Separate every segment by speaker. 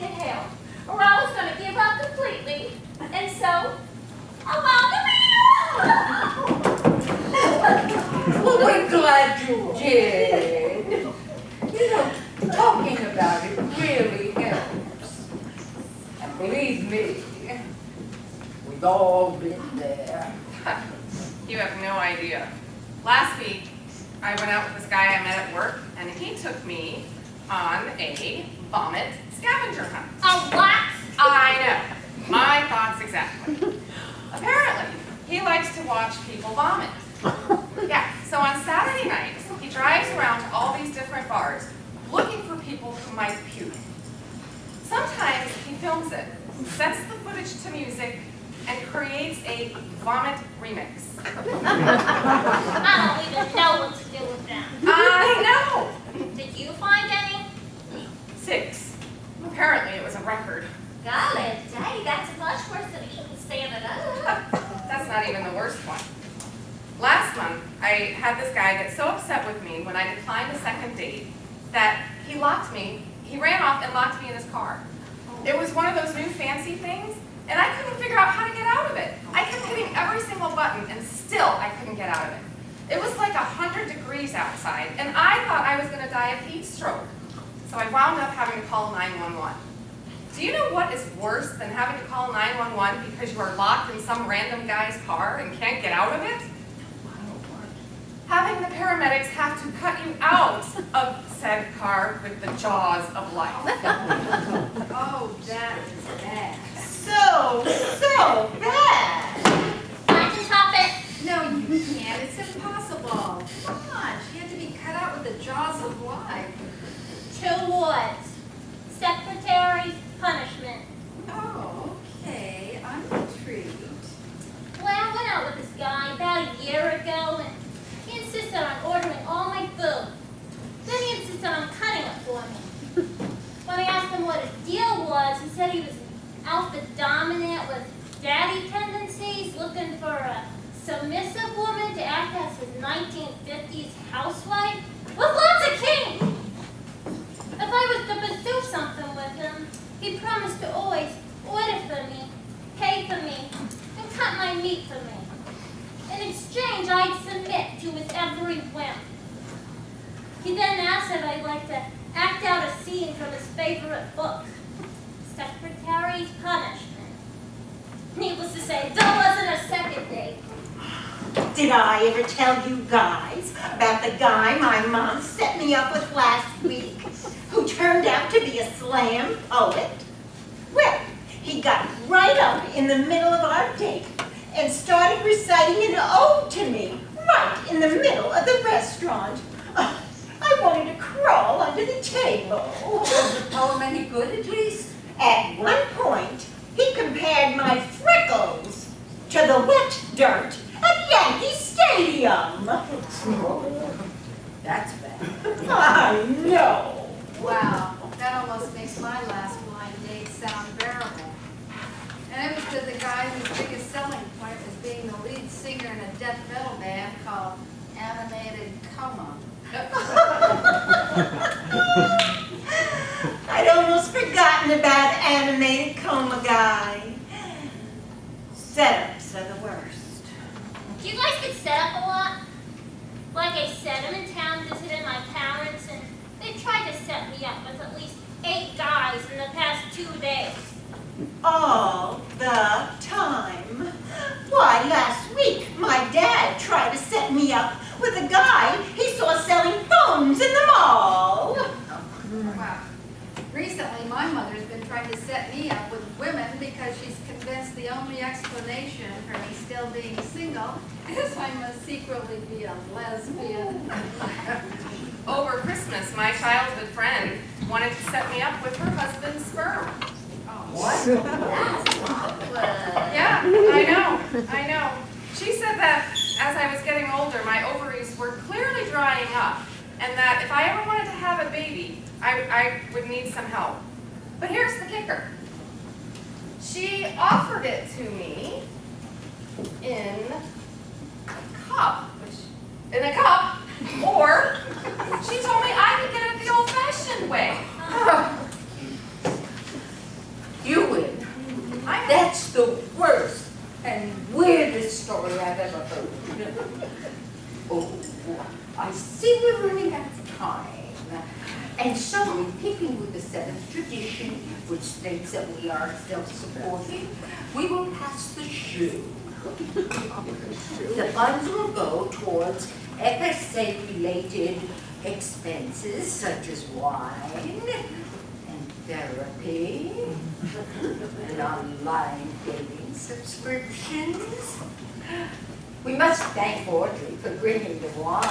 Speaker 1: inhale, or I was going to give up completely. And so, I
Speaker 2: Well, we're glad you did. You know, talking about it really helps. And believe me, we've all been there.
Speaker 3: You have no idea. Last week, I went out with this guy I met at work, and he took me on a vomit scavenger hunt.
Speaker 1: A what?
Speaker 3: I know. My thoughts exactly. Apparently, he likes to watch people vomit. Yeah, so on Saturday nights, he drives around to all these different bars looking for people who might puke. Sometimes he films it, sets the footage to music, and creates a vomit remix.
Speaker 1: I don't even know what to do with them.
Speaker 3: I know!
Speaker 1: Did you find any?
Speaker 3: 6. Apparently it was a record.
Speaker 1: Golly, Daddy, that's much worse than eating standing up.
Speaker 3: That's not even the worst one. Last month, I had this guy get so upset with me when I declined a second date that he ran off and locked me in his car. It was one of those new fancy things, and I couldn't figure out how to get out of it. I kept hitting every single button, and still I couldn't get out of it. It was like 100 degrees outside, and I thought I was going to die of heat stroke. So I wound up having to call 911. Do you know what is worse than having to call 911 because you are locked in some random guy's car and can't get out of it? Having the paramedics have to cut you out of said car with the jaws of life.
Speaker 4: Oh, that is bad.
Speaker 2: So bad.
Speaker 1: I can top it.
Speaker 4: No, you can't. It's impossible. Come on. She had to be cut out with the jaws of life.
Speaker 1: 2 words. Secretary's punishment.
Speaker 4: Oh, okay. I'm intrigued.
Speaker 1: Well, I went out with this guy about a year ago, and he insisted on ordering all my food. Then he insisted on cutting it for me. When I asked him what his deal was, he said he was alpha dominant with daddy tendencies, looking for a submissive woman to act as his 1950s housewife with lots of king. If I was to pursue something with him, he promised to always order for me, pay for me, and cut my meat for me. In exchange, I'd submit to his every whim. He then asked if I'd like to act out a scene from his favorite book, Secretary's Punishment. Needless to say, there wasn't a second date.
Speaker 5: Did I ever tell you guys about the guy my mom set me up with last week, who turned out to be a slam poet? Well, he got right up in the middle of our date and started reciting an ode to me right in the middle of the restaurant. I wanted to crawl under the table.
Speaker 2: Was the poem any good, at least?
Speaker 5: At one point, he compared my freckles to the wet dirt at Yankee Stadium.
Speaker 2: That's bad.
Speaker 5: I know.
Speaker 4: Wow. That almost makes my last blind date sound bearable. And it was to the guy whose biggest selling point was being the lead singer in a death metal band called Animated Coma.
Speaker 5: I'd almost forgotten about Animated Coma Guy. Setups are the worst.
Speaker 1: Do you guys get set up a lot? Like I said, I'm in town visiting my parents, and they tried to set me up with at least 8 guys in the past 2 days.
Speaker 5: All the time. Why, last week, my dad tried to set me up with a guy he saw selling phones in the mall.
Speaker 4: Wow. Recently, my mother's been trying to set me up with women because she's convinced the only explanation for me still being single is I must secretly be a lesbian.
Speaker 3: Over Christmas, my childhood friend wanted to set me up with her husband's sperm.
Speaker 2: What?
Speaker 1: That's awkward.
Speaker 3: Yeah, I know. She said that as I was getting older, my ovaries were clearly drying up, and that if I ever wanted to have a baby, I would need some help. But here's the kicker. She offered it to me in a cup, or she told me I could get it the old-fashioned way.
Speaker 2: That's the worst and weirdest story I've ever heard. Oh, I see we're running out of time. And so, in keeping with the seventh tradition, which states that we are self-supporting, we will pass the shoe. The funds will go towards FSA-related expenses such as wine and therapy and online dating subscriptions. We must thank Audrey for bringing the wine.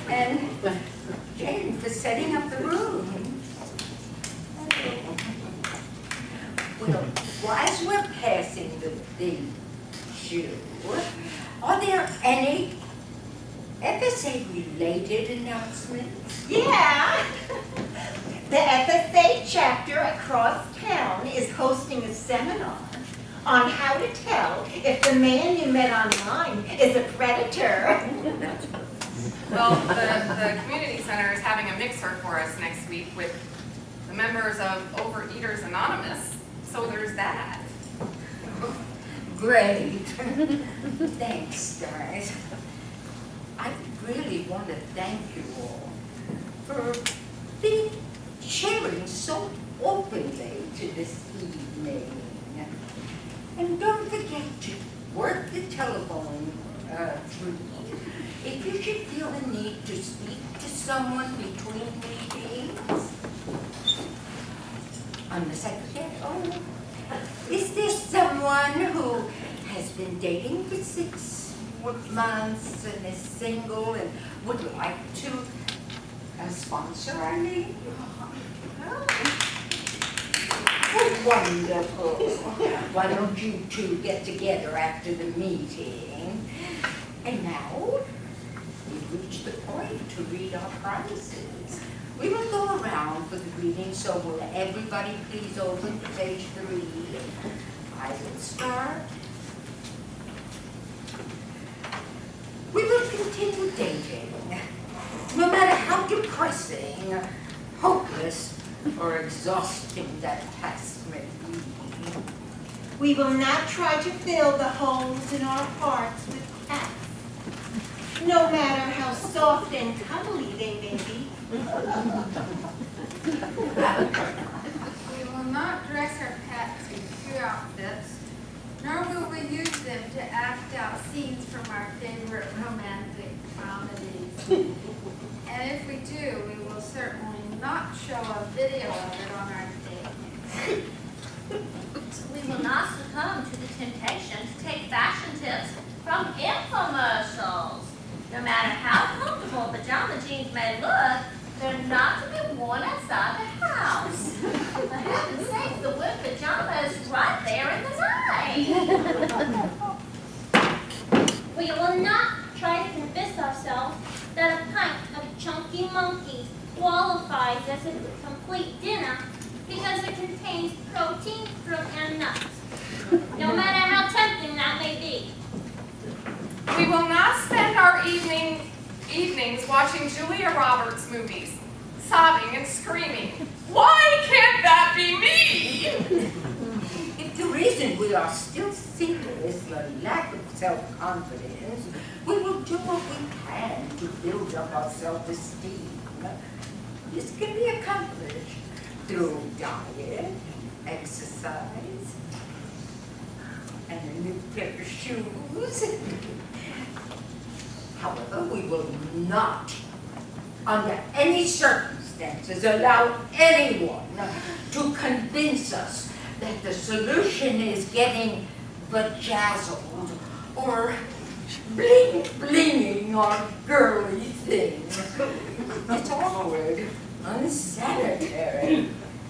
Speaker 2: And Jane for setting up the room. Well, as we're passing the shoe, are there any FSA-related announcements?
Speaker 5: Yeah. The FSA chapter across town is hosting a seminar on how to tell if the man you met online is a predator.
Speaker 3: Well, the community center is having a mixer for us next week with the members of Overeaters Anonymous, so there's that.
Speaker 2: Great. Thanks, guys. I really want to thank you all for being sharing so openly to this evening. And don't forget to work the telephone through. If you should feel the need to speak to someone between meetings, I'm the secretary. Oh, is there someone who has been dating for 6 months and is single and would like to sponsor our meeting? Oh, wonderful. Why don't you two get together after the meeting? And now, we've reached the point to read our prizes. We will go around for the greeting, so will everybody please open to page 3. I will start. We will continue dating, no matter how depressing, hopeless, or exhausting that task may be.
Speaker 5: We will not try to fill the holes in our hearts with cats, no matter how soft and cuddly they may be.
Speaker 4: We will not dress our pets in cute outfits, nor will we use them to act out scenes from our favorite romantic comedies. And if we do, we will certainly not show a video of it on our date.
Speaker 1: We will not succumb to the temptation to take fashion tips from infomercials. No matter how comfortable pajama jeans may look, they're not to be worn outside the house. For heaven's sake, the word pajama is right there in the name. We will not try to convince ourselves that a pint of chunky monkey qualifies as a complete dinner because it contains protein, fruit, and nuts, no matter how tempting that may be.
Speaker 3: We will not spend our evenings watching Julia Roberts movies, sobbing and screaming. Why can't that be me?
Speaker 2: If the reason we are still single is the lack of self-confidence, we will do what we can to build up our self-esteem. This can be accomplished through diet, exercise, and a new pair of shoes. However, we will not, under any circumstances, allow anyone to convince us that the solution is getting bejazzled or blinging on girly things. It's awkward, unsanitary,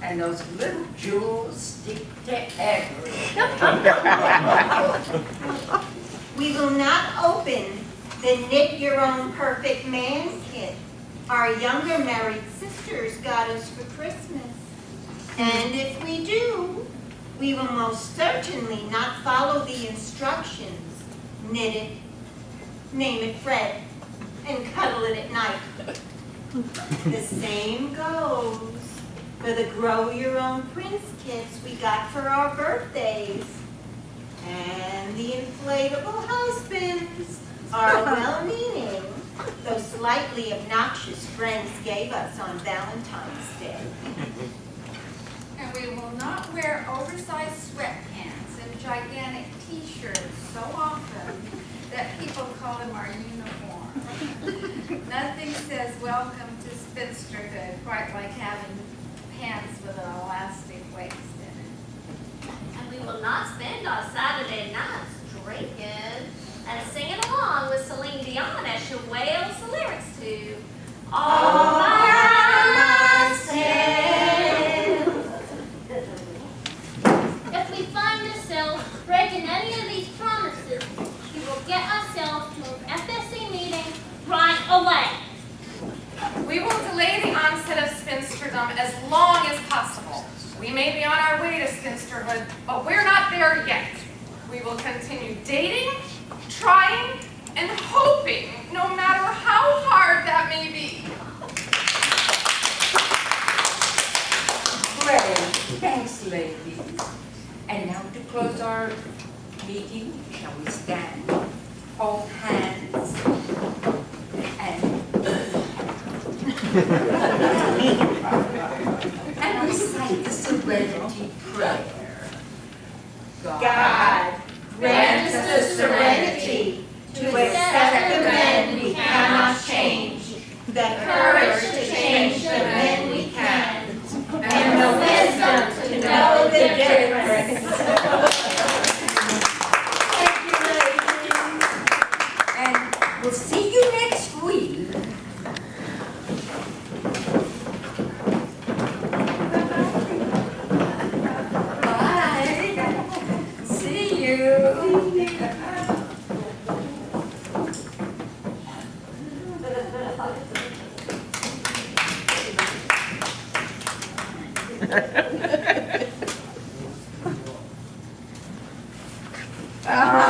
Speaker 2: and those little jewels stick to everything.
Speaker 5: We will not open the Knit Your Own Perfect Man kit our younger married sisters got us for Christmas. And if we do, we will most certainly not follow the instructions. Knit it, name it Fred, and cuddle it at night. The same goes for the grow-your-own Prince kits we got for our birthdays. And the inflatable husbands our well-meaning, though slightly obnoxious friends gave us on Valentine's Day.
Speaker 4: And we will not wear oversized sweatpants and gigantic t-shirts so often that people call them our uniform. Nothing says welcome to spinsterhood quite like having pants with an elastic waist in it.
Speaker 6: And we will not spend our Saturday nights drinking and singing along with Celine Dion as she wails the lyrics to All Myself.
Speaker 1: If we find ourselves breaking any of these promises, we will get ourselves to an FSC meeting right away.
Speaker 3: We will delay the onset of spinsterdom as long as possible. We may be on our way to spinsterhood, but we're not there yet. We will continue dating, trying, and hoping, no matter how hard that may be.
Speaker 2: Great, thanks, ladies. And now to close our meeting, shall we stand, hold hands, and recite the Serenity Prayer.
Speaker 5: God, grant us the serenity to accept the men we cannot change, the courage to change the men we can, and the wisdom to know the difference.
Speaker 2: Thank you, ladies. And we'll see you next week. Bye. See you.
Speaker 7: Ah.